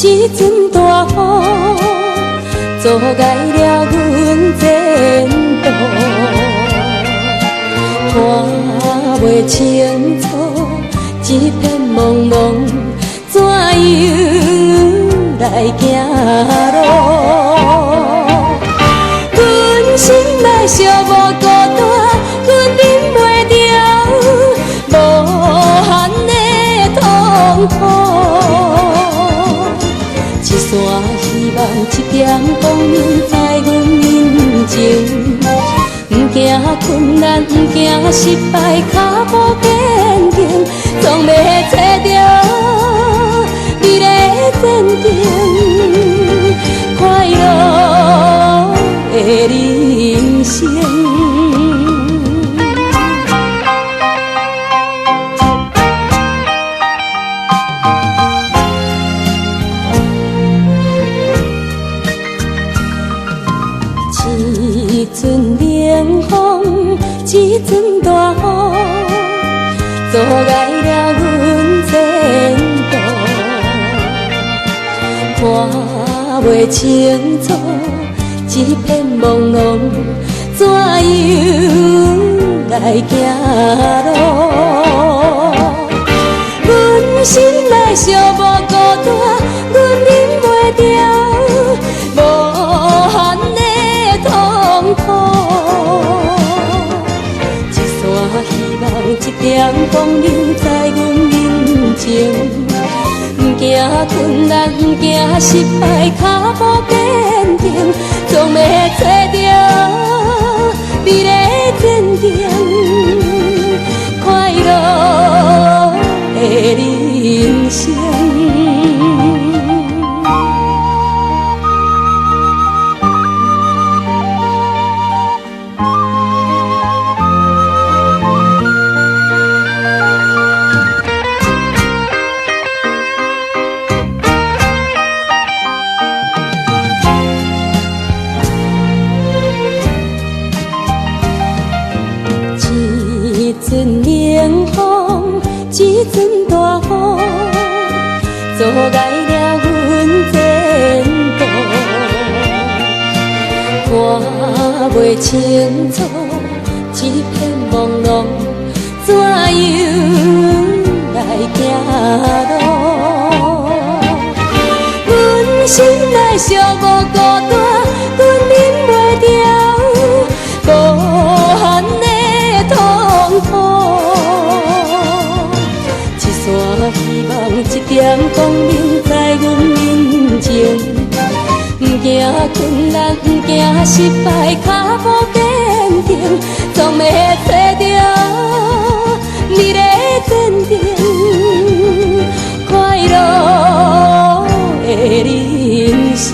一阵大雨，阻碍了阮前途，看袂清楚，一片朦胧，怎样来行路？阮心内寂寞孤单，阮忍袂住无限的痛苦。一线希望，一点光明在阮面前。不惊困难，不惊失败，脚步坚定，总要找到美丽的前程，快乐的人生。一阵冷风，一阵大雨，阻碍了阮前途，看袂清楚，一片朦胧，怎样来行路？阮心内寂寞孤单，阮忍袂住无限的痛苦。一线希望，一点光明在阮面前。不惊困难，不惊失败，脚步坚定，总要找到美丽前程，快乐的人生。一阵冷风，一阵大雨，阻碍了阮前途，看袂清楚，一片朦胧，怎样来行路？阮心内寂寞孤单，阮忍袂住无限的痛苦。一线希望，一点光明在阮面前。不惊困难，不惊失败，脚步坚定，总要找到美丽前程，快乐的人生。